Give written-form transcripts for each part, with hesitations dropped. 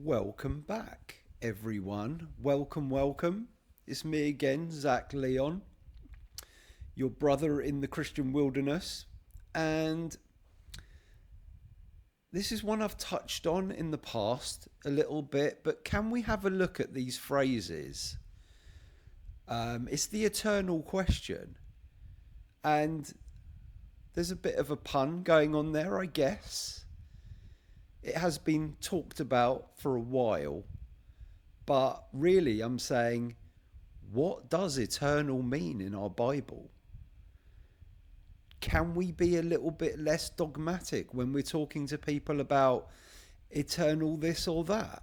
Welcome back, everyone. Welcome. It's me again, Zach Leon, your brother in the Christian wilderness. And this is one I've touched on in the past a little bit, but can we have a look at these phrases? It's the eternal question. And there's a bit of a pun going on there, I guess. It has been talked about for a while, but really I'm saying, what does eternal mean in our Bible? Can we be a little bit less dogmatic when we're talking to people about eternal this or that?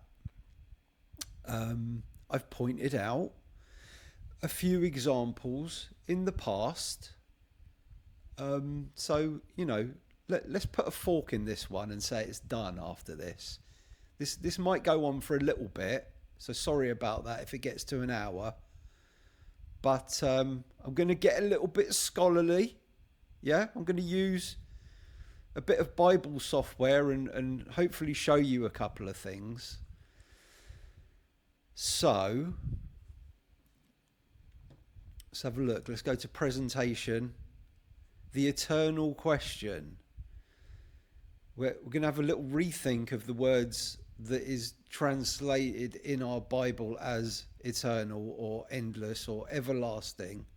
I've pointed out a few examples in the past. Let's put a fork in this one and say it's done after this. This might go on for a little bit, so sorry about that if it gets to an hour. But I'm going to get a little bit scholarly. Yeah, I'm going to use a bit of Bible software and hopefully show you a couple of things. So, let's have a look. Let's go to presentation. The eternal question. We're going to have a little rethink of the words that is translated in our Bible as eternal or endless or everlasting.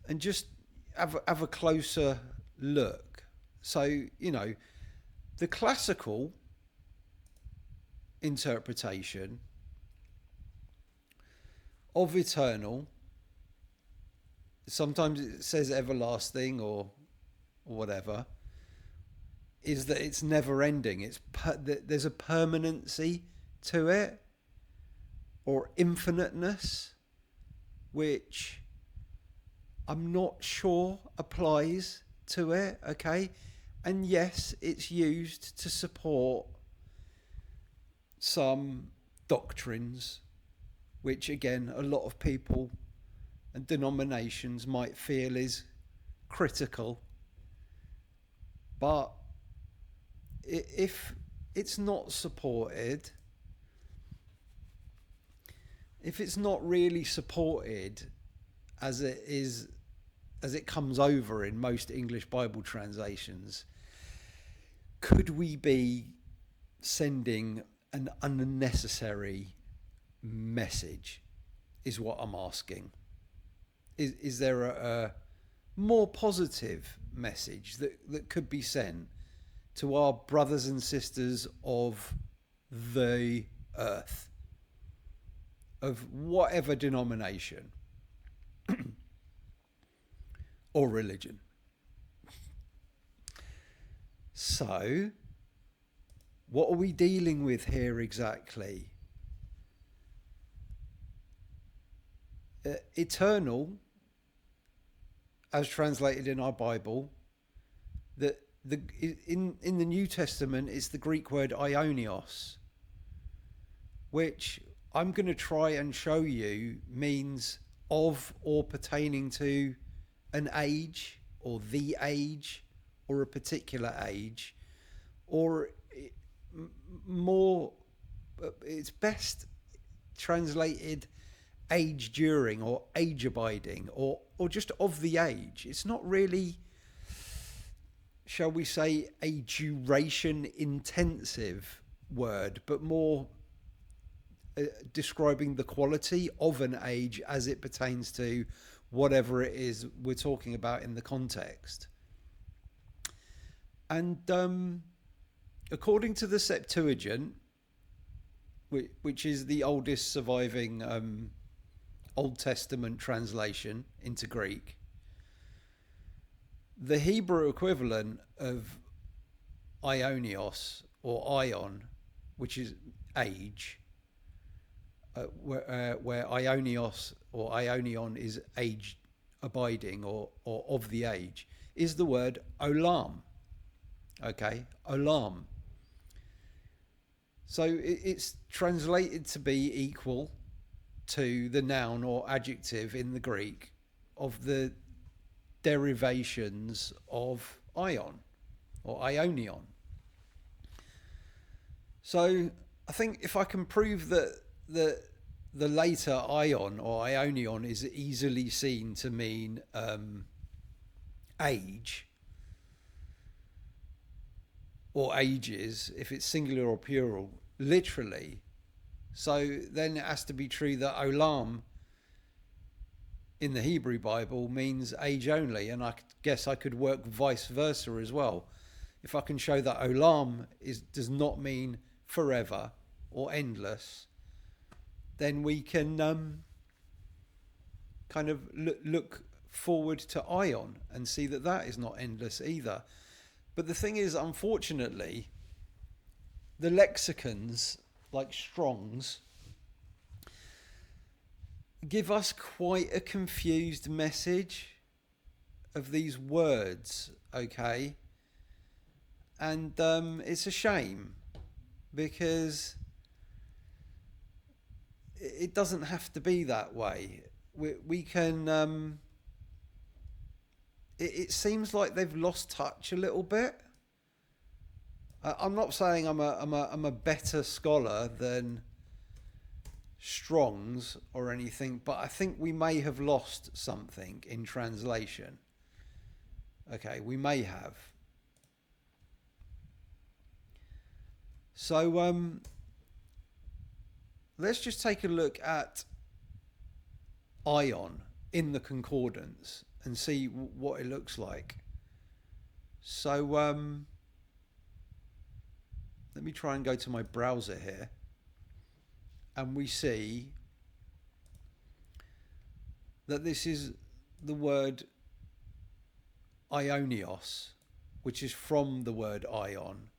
And just have a closer look. So, the classical interpretation of eternal, sometimes it says everlasting or whatever, is that it's never ending. There's a permanency to it, or infiniteness, which I'm not sure applies to it, okay? And yes, it's used to support some doctrines, which again, a lot of people and denominations might feel is critical. But if it's not supported, if it's not really supported as it comes over in most English Bible translations, could we be sending an unnecessary message, is what I'm asking. Is there a more positive message that could be sent to our brothers and sisters of the earth, of whatever denomination or religion? So, what are we dealing with here exactly? Eternal, as translated in our Bible, in the New Testament, it's the Greek word aionios, which I'm going to try and show you means of or pertaining to an age or the age or a particular age, or more, it's best translated age during or age abiding or just of the age. It's not really, shall we say, a duration intensive word, but more describing the quality of an age as it pertains to whatever it is we're talking about in the context. And according to the Septuagint, which is the oldest surviving Old Testament translation into Greek, the Hebrew equivalent of aionios or ion, which is age, where aionios or aionion is age abiding or of the age, is the word olam. Okay, olam. So it's translated to be equal to the noun or adjective in the Greek of the derivations of ion or ionion. So I think if I can prove that the later ion or ionion is easily seen to mean age or ages, if it's singular or plural, literally. So then it has to be true that olam in the Hebrew Bible means age only, and I guess I could work vice versa as well. If I can show that olam does not mean forever or endless, then we can kind of look forward to ion and see that that is not endless either. But the thing is, unfortunately, the lexicons like Strong's give us quite a confused message of these words, okay? And it's a shame because it doesn't have to be that way. We can. It seems like they've lost touch a little bit. I'm not saying I'm a better scholar than Strong's or anything, but I think we may have lost something in translation. Okay, we may have. So let's just take a look at ion in the concordance and see what it looks like. So let me try and go to my browser here, and we see that this is the word ionios, which is from the word ion,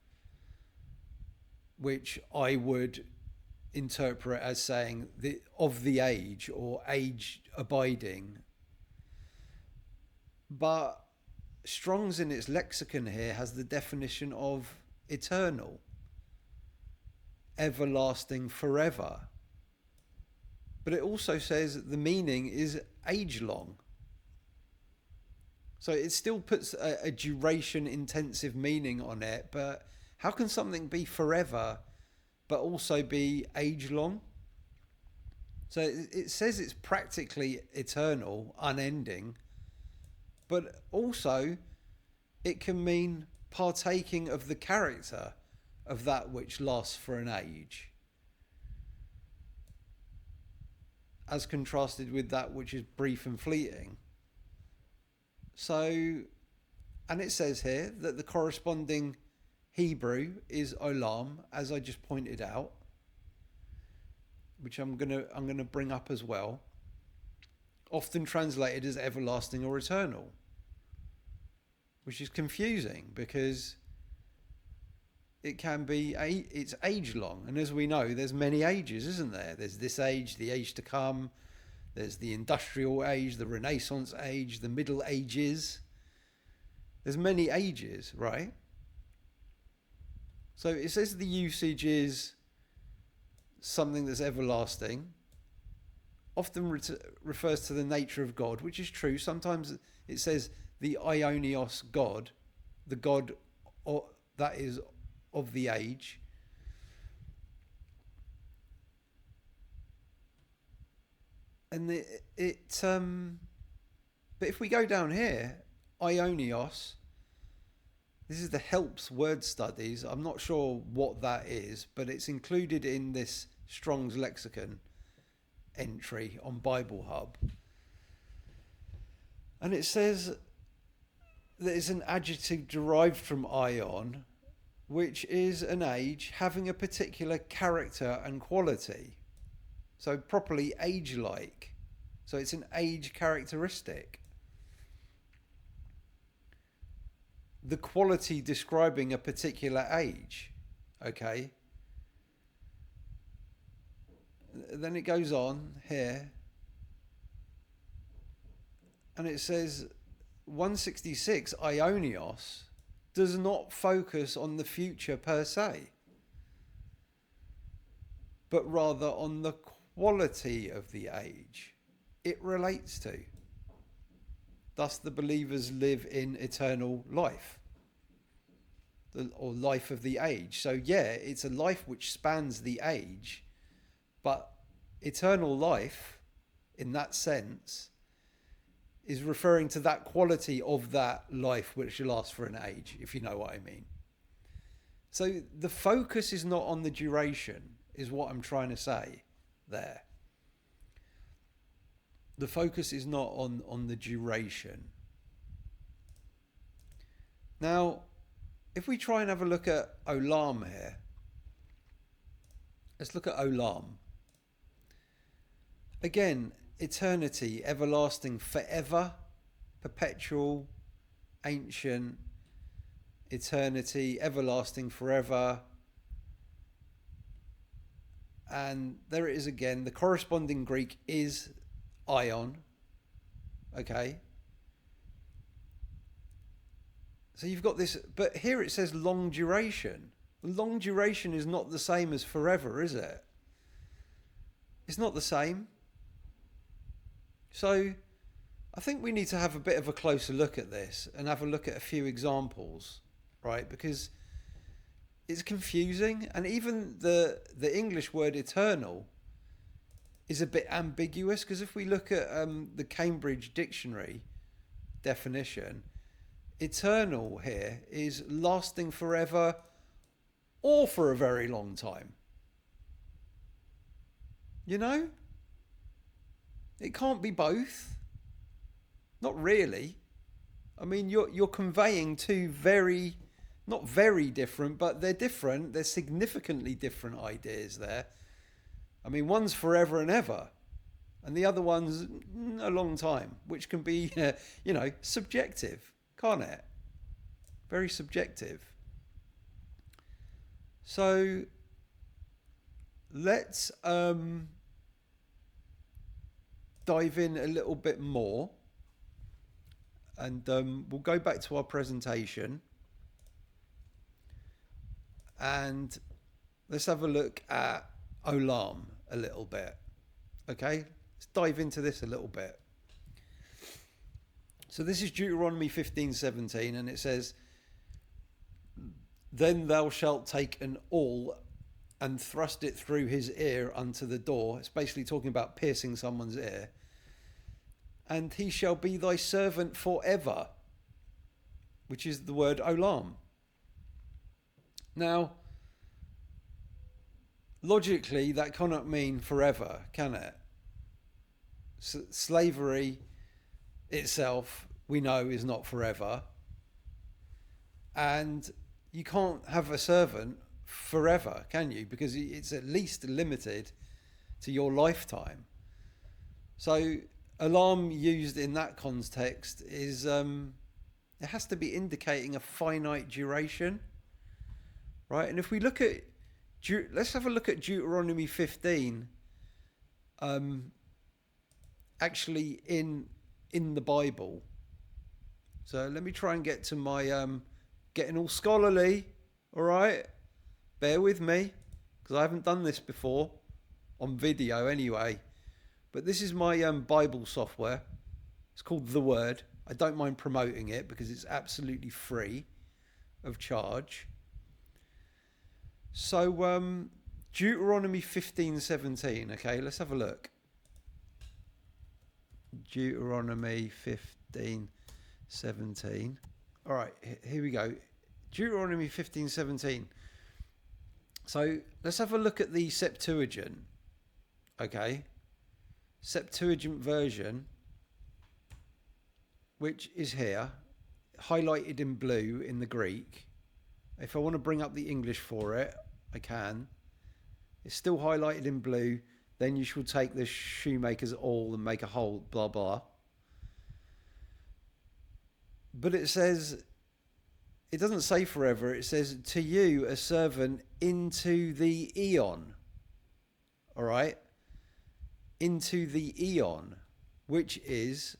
which I would interpret as saying of the age or age abiding. But Strong's in its lexicon here has the definition of eternal, everlasting, forever. But it also says the meaning is age long. So it still puts a duration intensive meaning on it, but how can something be forever but also be age long? So it says it's practically eternal, unending, but also it can mean partaking of the character of that which lasts for an age, as contrasted with that which is brief and fleeting. So, and it says here that the corresponding Hebrew is olam, as I just pointed out, which I'm gonna bring up as well, often translated as everlasting or eternal, which is confusing because it can be it's age long, and as we know, there's many ages, isn't there? There's this age, the age to come. There's the industrial age, the Renaissance age, the Middle Ages. There's many ages, right? So it says the usage is something that's everlasting, often refers to the nature of God, which is true. Sometimes it says the Ionios God, the God that is of the age. And but if we go down here, Ionios, this is the Helps Word Studies. I'm not sure what that is, but it's included in this Strong's Lexicon entry on Bible Hub. And it says that it's an adjective derived from ion, which is an age having a particular character and quality. So properly age-like. So it's an age characteristic. The quality describing a particular age. Okay. Then it goes on here. And it says 166, Ionios, does not focus on the future per se, but rather on the quality of the age it relates to. Thus the believers live in eternal life. or life of the age. So yeah, it's a life which spans the age, but eternal life, in that sense, is referring to that quality of that life which lasts for an age, if you know what I mean. So the focus is not on the duration, is what I'm trying to say there. The focus is not on the duration. Now, if we try and have a look at olam here, let's look at olam. Again, eternity, everlasting, forever, perpetual, ancient, eternity, everlasting, forever. And there it is again. The corresponding Greek is ion. Okay. So you've got this, but here it says long duration. Long duration is not the same as forever, is it? It's not the same. So I think we need to have a bit of a closer look at this and have a look at a few examples, right? Because it's confusing, and even the English word eternal is a bit ambiguous, because if we look at the Cambridge Dictionary definition, eternal here is lasting forever or for a very long time. You know? It can't be both. Not really. I mean, you're conveying two very, not very different, but they're different. They're significantly different ideas there. I mean, one's forever and ever, and the other one's a long time, which can be, subjective, can't it? Very subjective. So let's dive in a little bit more, and we'll go back to our presentation, and let's have a look at olam a little bit. Okay, let's dive into this a little bit. So this is Deuteronomy 15:17, and it says, "Then thou shalt take an awl and thrust it through his ear unto the door." It's basically talking about piercing someone's ear. "And he shall be thy servant forever," which is the word olam. Now, logically, that cannot mean forever, can it? Slavery itself, we know, is not forever. And you can't have a servant forever, can you? Because it's at least limited to your lifetime. So alarm used in that context is it has to be indicating a finite duration, right? And if we look at, let's have a look at Deuteronomy 15 actually in the Bible. So let me try and get to my getting all scholarly. All right, bear with me, because I haven't done this before on video anyway. But this is my Bible software. It's called The Word. I don't mind promoting it because it's absolutely free of charge. So Deuteronomy 15:17. Okay, let's have a look. Deuteronomy 15:17. All right, here we go. Deuteronomy 15:17. So let's have a look at the Septuagint. Okay, Septuagint version, which is here, highlighted in blue in the Greek. If I want to bring up the English for it, I can. It's still highlighted in blue. Then you shall take the shoemaker's awl and make a hole, blah, blah. But it says, it doesn't say forever. It says, to you, a servant into the eon. All right? Into the eon, which is,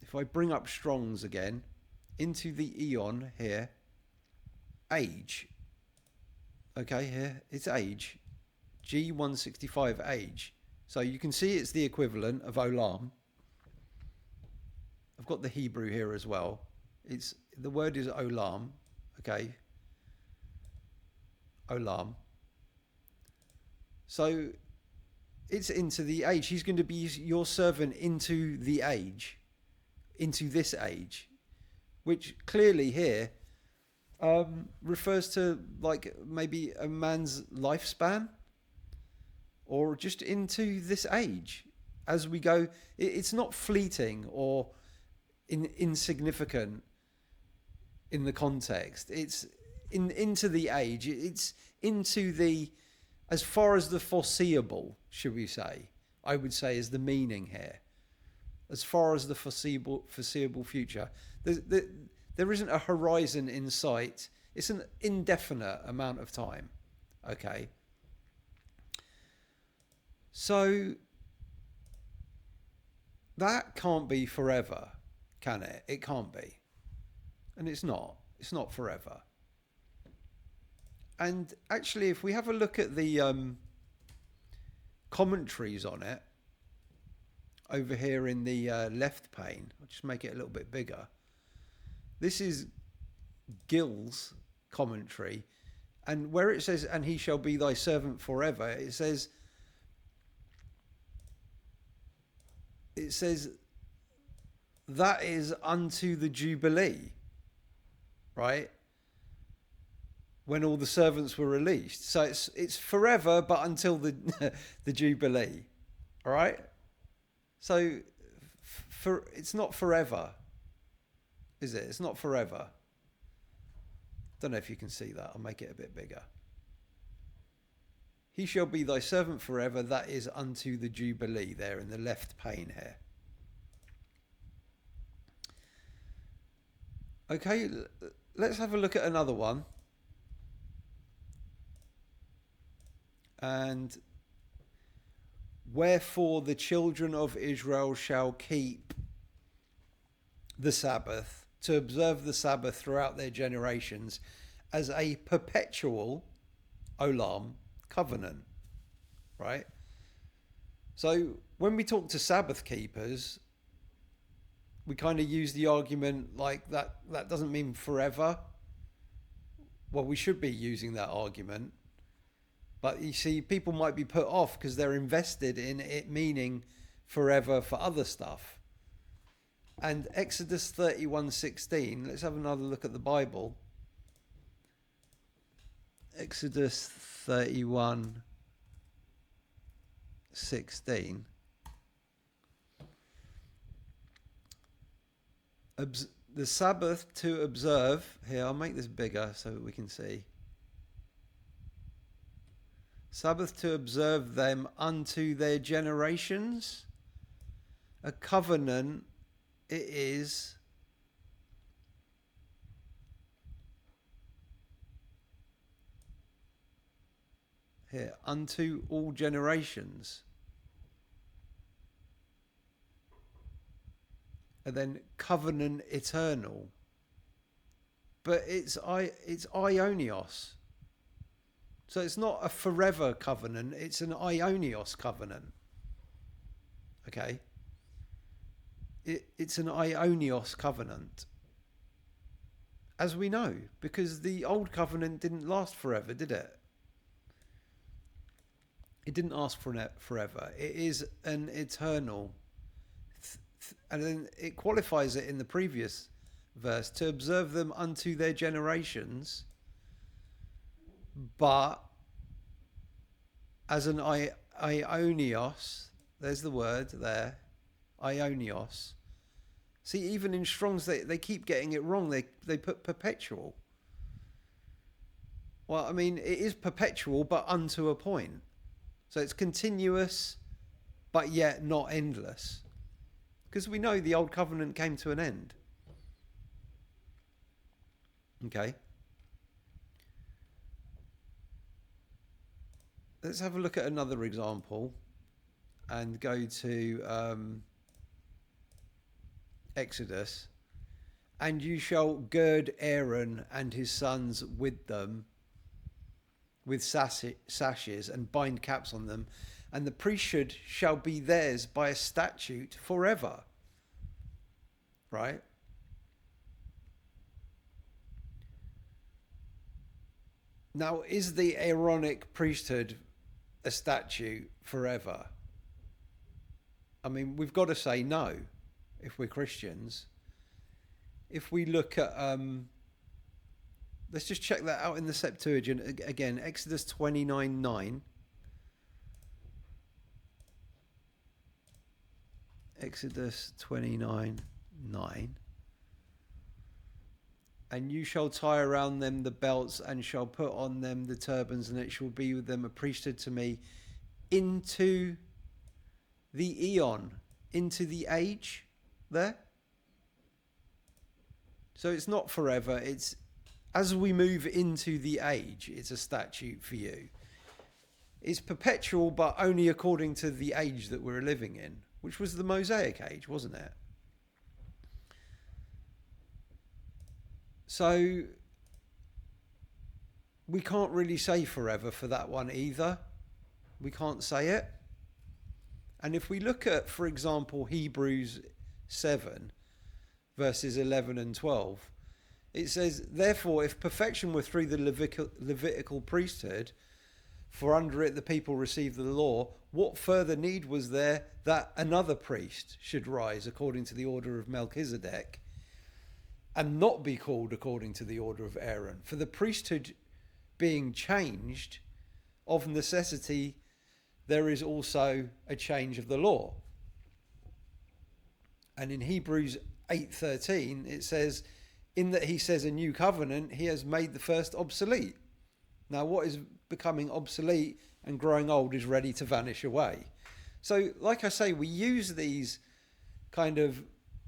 if I bring up Strong's again, into the eon here, age. Okay, here, it's age. G165 age. So you can see it's the equivalent of olam. I've got the Hebrew here as well. The word is olam. Okay. Olam. So it's into the age. He's going to be your servant into the age, into this age, which clearly here refers to like maybe a man's lifespan or just into this age as we go. It's not fleeting or insignificant in the context. It's into the age. It's into the, as far as the foreseeable, should we say, I would say is the meaning here. As far as the foreseeable future. There isn't a horizon in sight. It's an indefinite amount of time. Okay. So that can't be forever, can it? It can't be. And it's not. It's not forever. And actually, if we have a look at the commentaries on it, over here in the left pane, I'll just make it a little bit bigger. This is Gill's commentary. And where it says, and he shall be thy servant forever, it says, that is unto the Jubilee, right? When all the servants were released. So it's forever, but until the the Jubilee, all right? So it's not forever, is it? It's not forever. Don't know if you can see that. I'll make it a bit bigger. He shall be thy servant forever. That is unto the Jubilee there in the left pane here. Okay, let's have a look at another one. And wherefore the children of Israel shall keep the Sabbath, to observe the Sabbath throughout their generations as a perpetual olam covenant, right? So when we talk to Sabbath keepers, we kind of use the argument like that doesn't mean forever. Well, we should be using that argument. But you see, people might be put off because they're invested in it meaning forever for other stuff. And Exodus 31:16, let's have another look at the Bible. Exodus 31:16. The Sabbath to observe. Here, I'll make this bigger so we can see. Sabbath to observe them unto their generations. A covenant it is. Here, unto all generations. And then covenant eternal. But it's aionios. So it's not a forever covenant, it's an aionios covenant. Okay? It's an aionios covenant. As we know, because the old covenant didn't last forever, did it? It didn't last forever. It is an eternal. And then it qualifies it in the previous verse, to observe them unto their generations, but as an aionios, there's the word there, aionios. See, even in Strong's, they keep getting it wrong. They put perpetual. Well, I mean, it is perpetual, but unto a point. So it's continuous, but yet not endless. Because we know the old covenant came to an end. Okay. Let's have a look at another example and go to Exodus. And you shall gird Aaron and his sons with them, with sashes, and bind caps on them, and the priesthood shall be theirs by a statute forever. Right? Now, is the Aaronic priesthood a statute forever? I mean, we've got to say no if we're Christians. If we look at, let's just check that out in the Septuagint again, Exodus 29:9. Exodus 29:9. And you shall tie around them the belts, and shall put on them the turbans, and it shall be with them a priesthood to me into the eon, into the age there. So it's not forever. It's as we move into the age, it's a statute for you. It's perpetual, but only according to the age that we're living in, which was the Mosaic age, wasn't it? So we can't really say forever for that one either. We can't say it. And if we look at, for example, Hebrews 7, verses 11 and 12, it says, therefore, if perfection were through the Levitical priesthood, for under it the people received the law, what further need was there that another priest should rise according to the order of Melchizedek, and not be called according to the order of Aaron? For the priesthood being changed, of necessity, there is also a change of the law. And in Hebrews 8:13, it says, in that he says a new covenant, he has made the first obsolete. Now, what is becoming obsolete and growing old is ready to vanish away. So, like I say, we use these kind of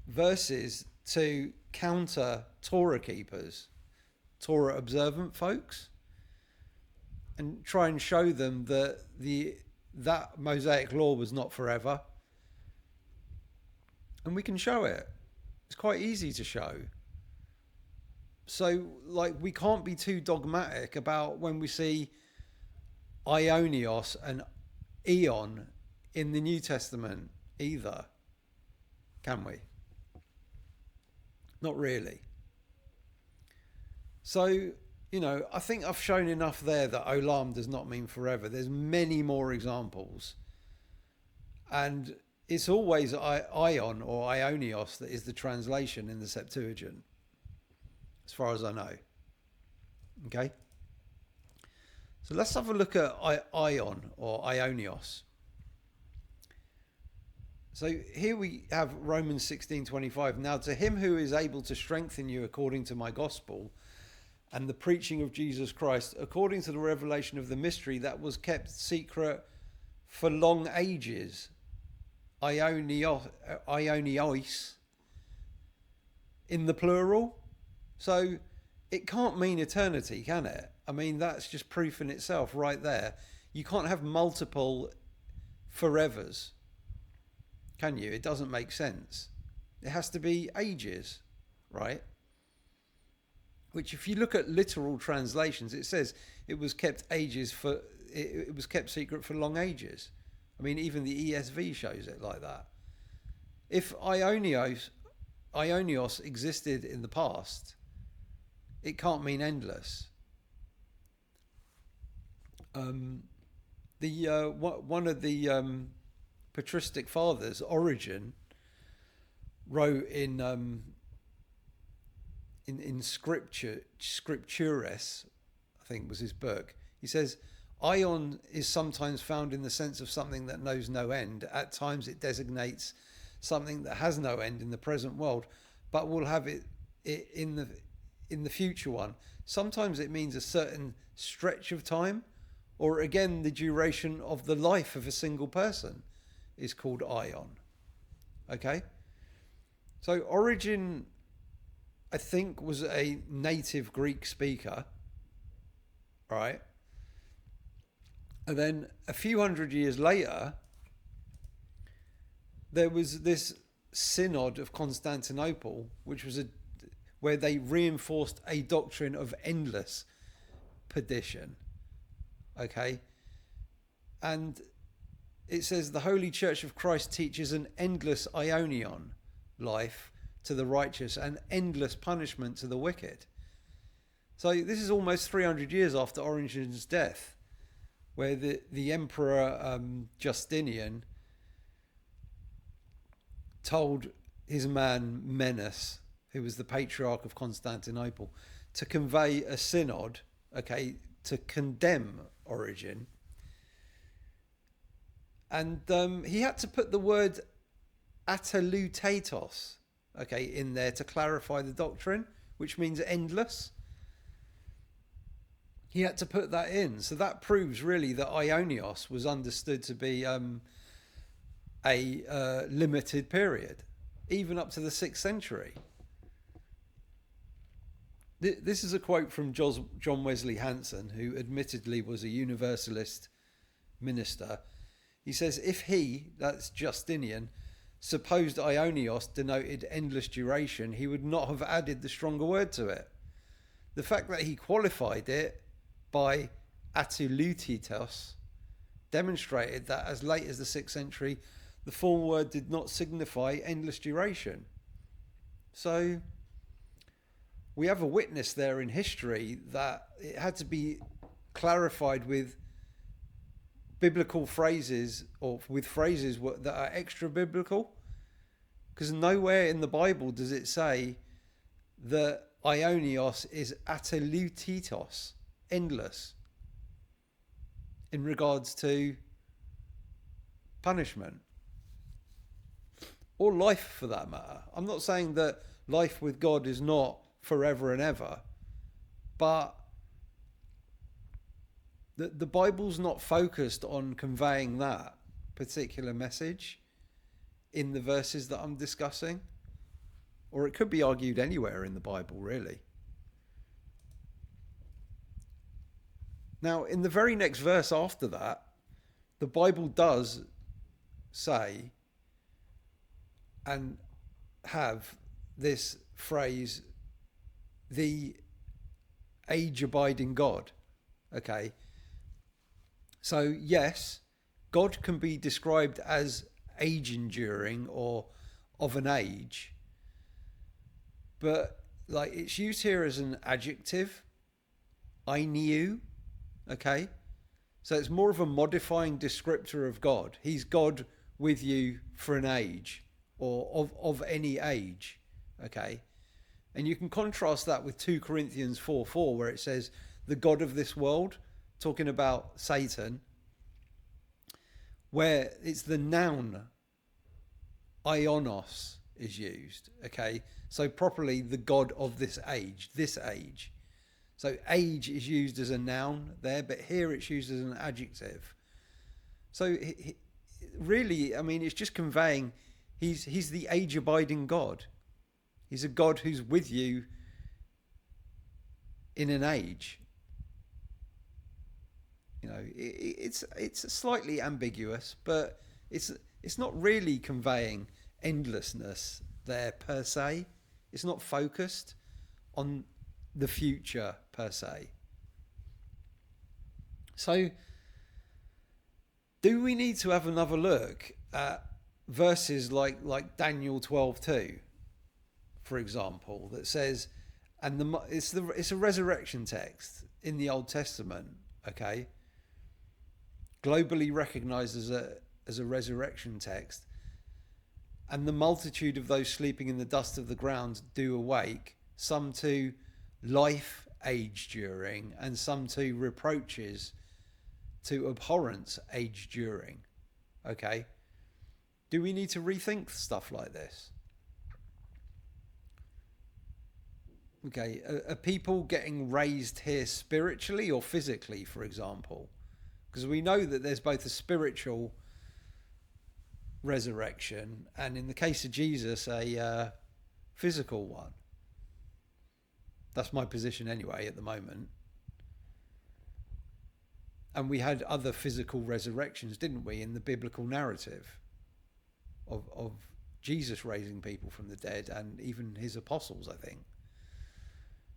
verses to counter Torah keepers, Torah observant folks, and try and show them that that Mosaic law was not forever. And we can show it. It's quite easy to show. So, like, we can't be too dogmatic about when we see Ionios and Eon in the New Testament either, can we? Not really. So, you know, I think I've shown enough there that olam does not mean forever. There's many more examples. And it's always ion or Ionios that is the translation in the Septuagint, as far as I know. Okay? So let's have a look at ion or Ionios. So here we have Romans 16:25. Now to him who is able to strengthen you according to my gospel and the preaching of Jesus Christ, according to the revelation of the mystery that was kept secret for long ages. Ionios in the plural. So it can't mean eternity, can it? I mean, that's just proof in itself right there. You can't have multiple forevers, can you? It doesn't make sense. It has to be ages, right? Which, if you look at literal translations, it says it was kept it was kept secret for long ages. I mean, even the ESV shows it like that. If Ionios existed in the past, it can't mean endless. One of the patristic fathers, Origen, wrote in Scriptures, I think was his book. He says, Ion is sometimes found in the sense of something that knows no end. At times it designates something that has no end in the present world, but will have it in the future one. Sometimes it means a certain stretch of time, or again the duration of the life of a single person is called Ion. Okay? So Origen, I think, was a native Greek speaker, right? And then a few hundred years later, there was this Synod of Constantinople, which was where they reinforced a doctrine of endless perdition. Okay? And it says the Holy Church of Christ teaches an endless Ionion life to the righteous and endless punishment to the wicked. So this is almost 300 years after Origen's death, where the emperor Justinian told his man Menas, who was the patriarch of Constantinople, to convey a synod, okay, to condemn Origen. And he had to put the word atelutetos, okay, in there to clarify the doctrine, which means endless. He had to put that in. So that proves really that Ionios was understood to be a limited period, even up to the 6th century. This is a quote from John Wesley Hanson, who admittedly was a Universalist minister. He says, if he, that's Justinian, supposed Ionios denoted endless duration, he would not have added the stronger word to it. The fact that he qualified it by atelutitos demonstrated that as late as the 6th century, the former word did not signify endless duration. So we have a witness there in history that it had to be clarified with biblical phrases, or with phrases that are extra biblical, because nowhere in the Bible does it say that Ionios is atelutitos, endless, in regards to punishment or life, for that matter. I'm not saying that life with God is not forever and ever, but the Bible's not focused on conveying that particular message in the verses that I'm discussing, or it could be argued anywhere in the Bible, really. Now, in the very next verse after that, the Bible does say and have this phrase, the age-abiding God. Okay. So, yes, God can be described as age-enduring or of an age, but like it's used here as an adjective, ainiou, okay? So it's more of a modifying descriptor of God. He's God with you for an age, or of any age, okay? And you can contrast that with 2 Corinthians 4:4, where it says, the God of this world, talking about Satan, where it's the noun Ionos is used, okay? So properly the God of this age. So age is used as a noun there, but here it's used as an adjective. So really, I mean, it's just conveying he's the age-abiding God. He's a God who's with you in an age. You know, it's slightly ambiguous, but it's not really conveying endlessness there per se. It's not focused on the future per se. So, do we need to have another look at verses like Daniel 12:2, for example, that says, and it's a resurrection text in the Old Testament, okay, globally recognized as a resurrection text, and the multitude of those sleeping in the dust of the ground do awake, some to life age during, and some to reproaches, to abhorrence age during. Okay, do we need to rethink stuff like this? Okay, are people getting raised here spiritually or physically, for example? Because we know that there's both a spiritual resurrection and, in the case of Jesus, a physical one. That's my position anyway at the moment. And we had other physical resurrections, didn't we, in the biblical narrative of Jesus raising people from the dead, and even his apostles, I think.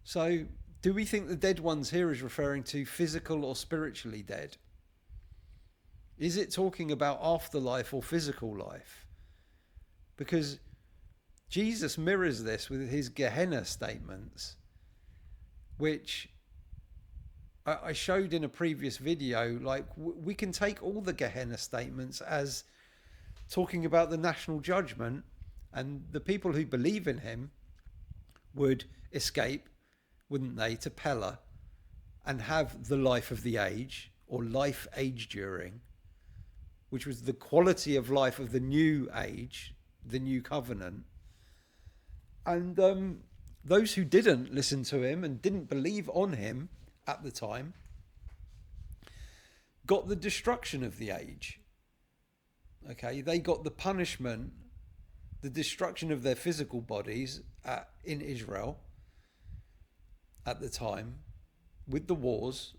So do we think the dead ones here is referring to physical or spiritually dead? Is it talking about afterlife or physical life? Because Jesus mirrors this with his Gehenna statements, which I showed in a previous video. Like, we can take all the Gehenna statements as talking about the national judgment, and the people who believe in him would escape, wouldn't they, to Pella and have the life of the age, or life age during, which was the quality of life of the new age, the new covenant. And those who didn't listen to him and didn't believe on him at the time got the destruction of the age. Okay, they got the punishment, the destruction of their physical bodies in Israel at the time, with the wars,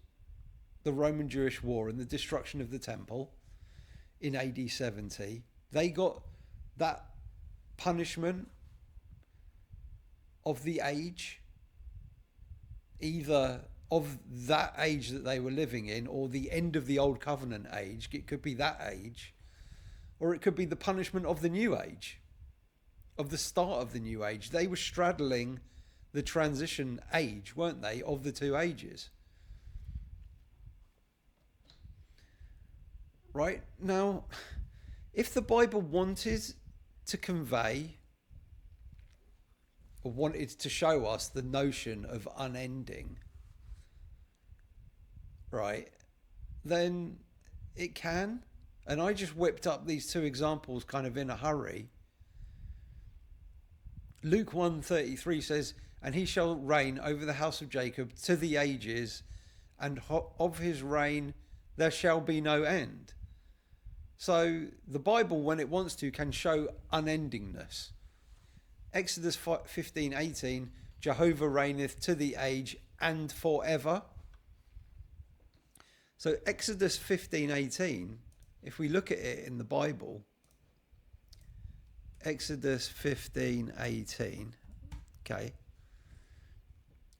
the Roman Jewish war and the destruction of the temple in AD 70. They got that punishment of the age, either of that age that they were living in, or the end of the old covenant age. It could be that age, or it could be the punishment of the new age, of the start of the new age. They were straddling the transition age, weren't they, of the two ages. Right? Now, if the Bible wanted to convey, or wanted to show us the notion of unending, right, then it can. And I just whipped up these two examples kind of in a hurry. Luke 1:33 says, "And he shall reign over the house of Jacob to the ages, and of his reign there shall be no end." So the Bible, when it wants to, can show unendingness. Exodus 15:18, "Jehovah reigneth to the age and forever." So Exodus 15:18, if we look at it in the Bible, Exodus 15:18, okay,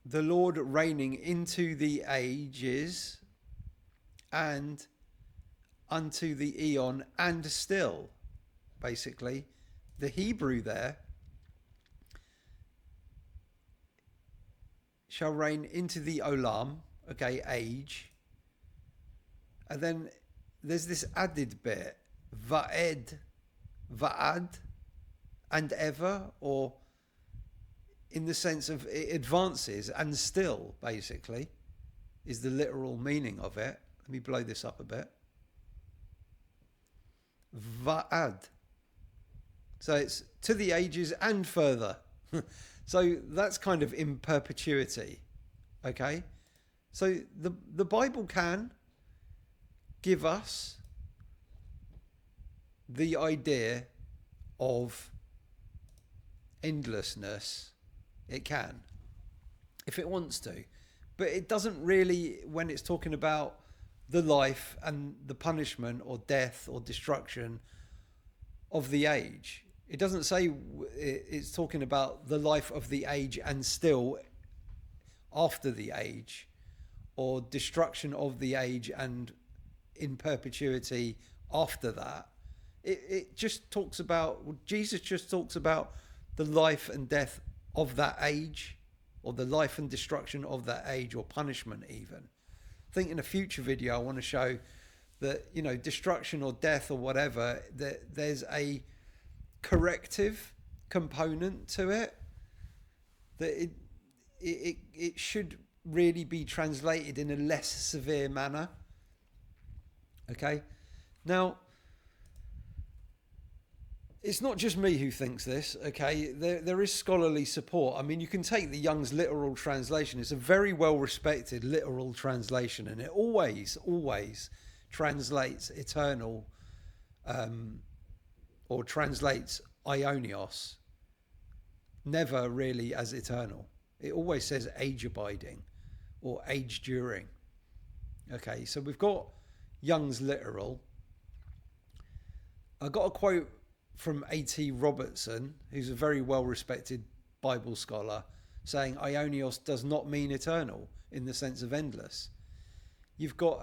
the Lord reigning into the ages and unto the eon and still, basically. The Hebrew there, shall reign into the olam, okay, age. And then there's this added bit, va'ed, and ever, or in the sense of it advances and still, basically, is the literal meaning of it. Let me blow this up a bit. Va'ad. So it's to the ages and further. So that's kind of in perpetuity. Okay? So the Bible can give us the idea of endlessness. It can, if it wants to. But it doesn't really, when it's talking about the life and the punishment or death or destruction of the age. It doesn't say it's talking about the life of the age and still after the age, or destruction of the age and in perpetuity after that. It just talks about, Jesus just talks about the life and death of that age, or the life and destruction of that age, or punishment even. I think in a future video I want to show that, you know, destruction or death or whatever, that there's a corrective component to it, that it should really be translated in a less severe manner. Okay, now it's not just me who thinks this. Okay, there is scholarly support. I mean, you can take the Young's literal translation. It's a very well respected literal translation, and it always translates eternal, or translates aionios, never really as eternal. It always says age abiding or age during. Okay, so we've got Young's literal. I got a quote from A.T. Robertson, who's a very well-respected Bible scholar, saying aionios does not mean eternal in the sense of endless. You've got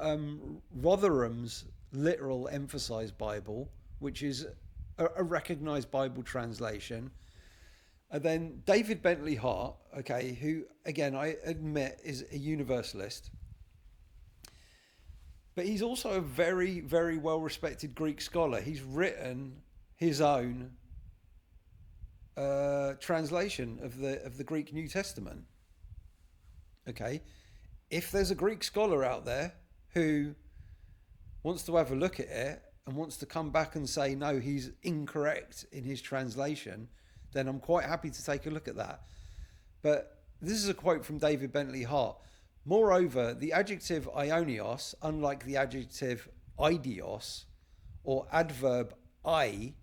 Rotherham's literal emphasized Bible, which is a recognized Bible translation, And then David Bentley Hart, okay, who again I admit is a universalist, but he's also a very, very well respected Greek scholar. He's written his own translation of the Greek New Testament. Okay, if there's a Greek scholar out there who wants to have a look at it and wants to come back and say no, he's incorrect in his translation, then I'm quite happy to take a look at that. But this is a quote from David Bentley Hart. Moreover, the adjective aionios, unlike the adjective eidios or adverb I,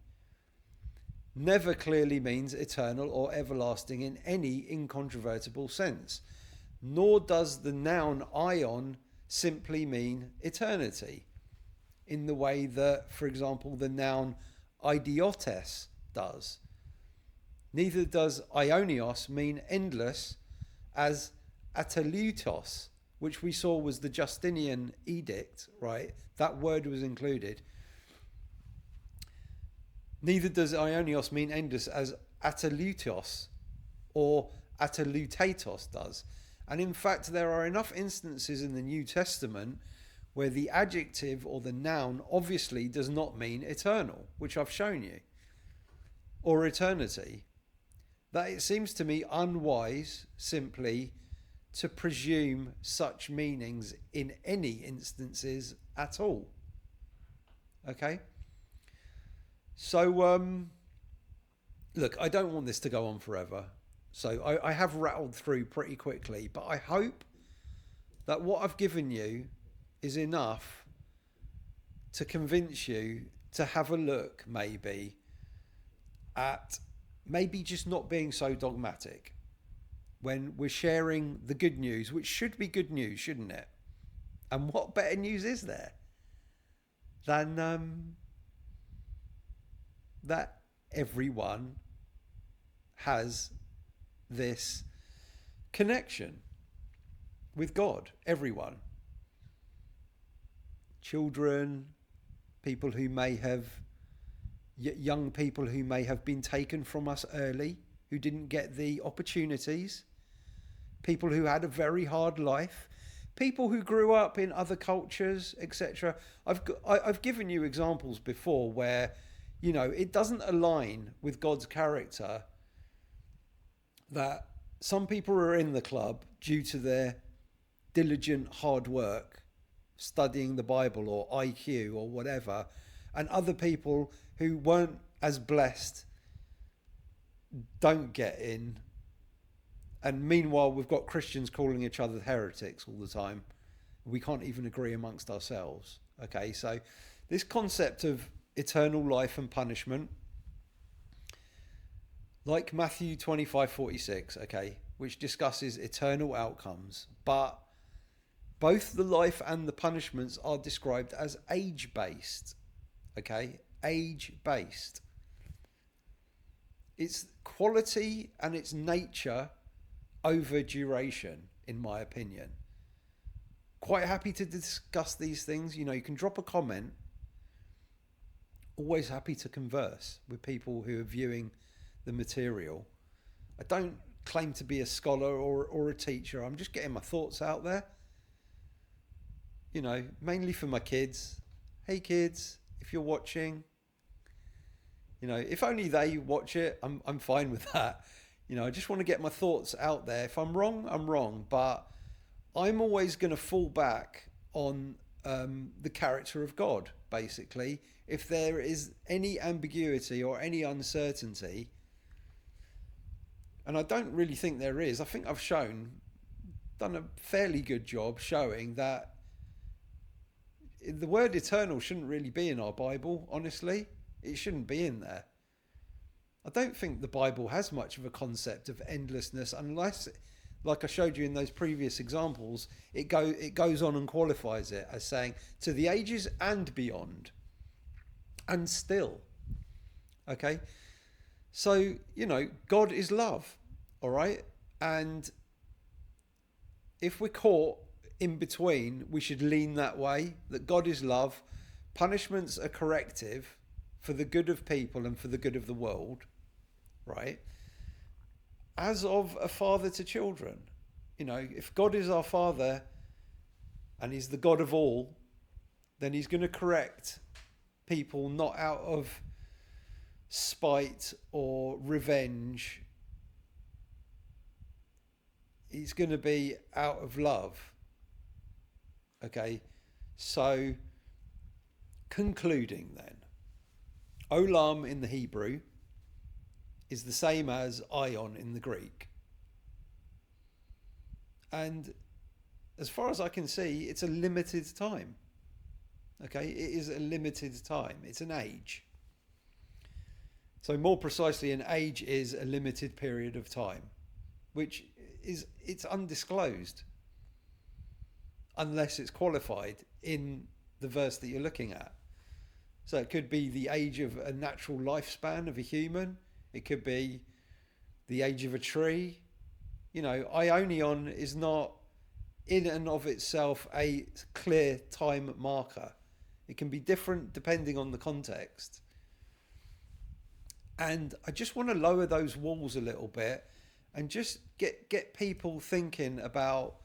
never clearly means eternal or everlasting in any incontrovertible sense, nor does the noun aion simply mean eternity, in the way that, for example, the noun idiotes does. Neither does aionios mean endless, as atelutos, which we saw was the Justinian edict, right? That word was included. Neither does aionios mean endless, as atelutos or atelutatos does. And in fact, there are enough instances in the New Testament where the adjective or the noun obviously does not mean eternal, which I've shown you, or eternity, that it seems to me unwise simply to presume such meanings in any instances at all. Okay? So, look, I don't want this to go on forever. So I have rattled through pretty quickly, but I hope that what I've given you is enough to convince you to have a look maybe at maybe just not being so dogmatic when we're sharing the good news, which should be good news, shouldn't it? And what better news is there than that everyone has this connection with God? Everyone. Children, people who may have, young people who may have been taken from us early, who didn't get the opportunities, people who had a very hard life, people who grew up in other cultures, etc. I've given you examples before where, you know, it doesn't align with God's character that some people are in the club due to their diligent hard work, studying the Bible or IQ or whatever, and other people who weren't as blessed don't get in. And meanwhile, we've got Christians calling each other heretics all the time. We can't even agree amongst ourselves. Okay, so this concept of eternal life and punishment, like Matthew 25:46, okay, which discusses eternal outcomes, but both the life and the punishments are described as age-based. Okay, age-based. It's quality and its nature over duration, in my opinion. Quite happy to discuss these things. You know, you can drop a comment. Always happy to converse with people who are viewing the material. I don't claim to be a scholar or a teacher. I'm just getting my thoughts out there. You know, mainly for my kids. Hey kids, if you're watching, you know, if only they watch it, I'm fine with that. You know, I just want to get my thoughts out there. If I'm wrong, I'm wrong. But I'm always going to fall back on the character of God, basically. If there is any ambiguity or any uncertainty, and I don't really think there is, I think I've done a fairly good job showing that the word eternal shouldn't really be in our Bible, honestly. It shouldn't be in there. I don't think the Bible has much of a concept of endlessness unless, like I showed you in those previous examples, it goes on and qualifies it as saying to the ages and beyond. And still. Okay? So, you know, God is love. All right? And if we're caught in between, we should lean that way, that God is love. Punishments are corrective for the good of people and for the good of the world. Right? as of a father to children. You know, if God is our Father and He's the God of all, then He's going to correct people not out of spite or revenge. He's going to be out of love. Okay, so concluding then, olam in the Hebrew is the same as ion in the Greek. And as far as I can see, it's a limited time. Okay, it is a limited time. It's an age. So more precisely, an age is a limited period of time, which is, it's undisclosed unless it's qualified in the verse that you're looking at. So it could be the age of a natural lifespan of a human. It could be the age of a tree. You know, Ionion is not in and of itself a clear time marker. It can be different depending on the context. And I just want to lower those walls a little bit and just get people thinking about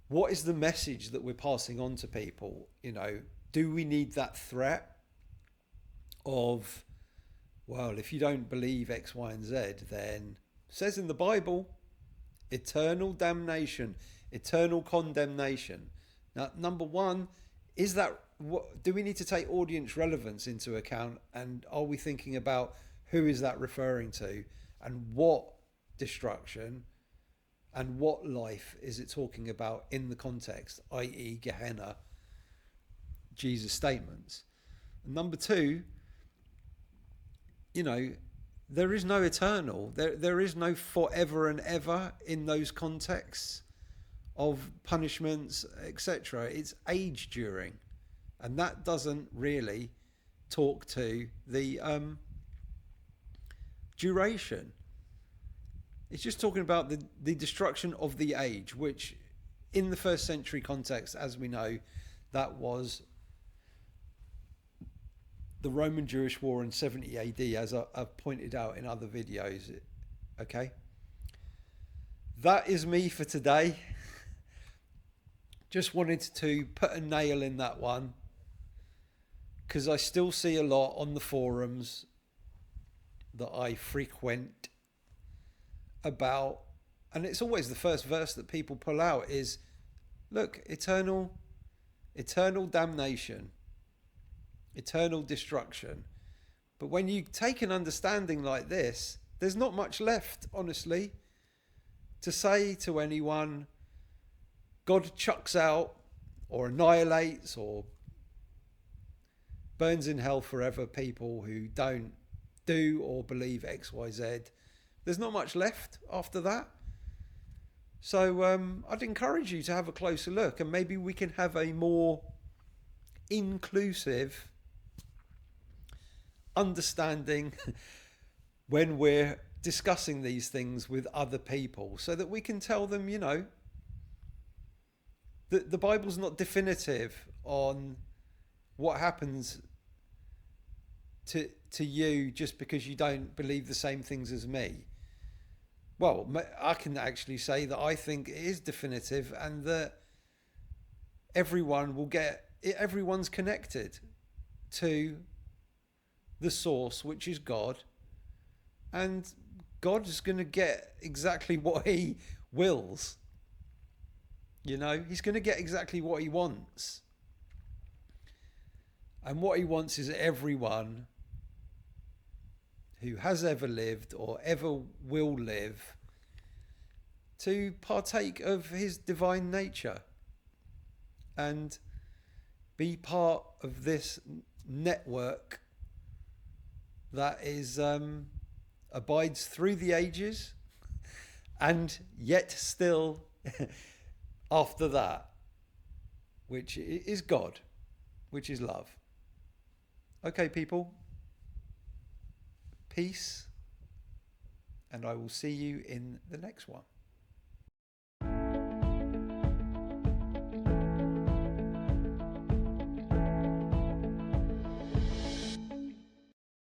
what is the message that we're passing on to people. You know, do we need that threat of, well, if you don't believe X, Y, and Z, then it says in the Bible, eternal damnation, eternal condemnation. Now, number one, is that what do we need to take audience relevance into account, and are we thinking about who is that referring to, and what destruction and what life is it talking about in the context, i.e. Gehenna, Jesus' statements. And number two, you know, there is no eternal, there is no forever and ever in those contexts of punishments, etc. It's age during, and that doesn't really talk to the duration. It's just talking about the destruction of the age, which in the first century context, as we know, that was the Roman Jewish War in 70 AD, as I've pointed out in other videos. Okay, that is me for today. Just wanted to put a nail in that one, because I still see a lot on the forums that I frequent about, and it's always the first verse that people pull out is, look, eternal damnation, eternal destruction. But when you take an understanding like this, there's not much left, honestly, to say to anyone. God chucks out or annihilates or burns in hell forever people who don't do or believe X, Y, Z. There's not much left after that. So I'd encourage you to have a closer look, and maybe we can have a more inclusive understanding when we're discussing these things with other people, so that we can tell them, you know, that the Bible's not definitive on what happens to you just because you don't believe the same things as me. Well, I can actually say that I think it is definitive, and that everyone's connected to the source, which is God, and God is going to get exactly what He wills. You know, He's going to get exactly what He wants. And what He wants is everyone who has ever lived or ever will live to partake of His divine nature and be part of this network that is abides through the ages, and yet still after that, which is God, which is love. Okay, people, peace, and I will see you in the next one.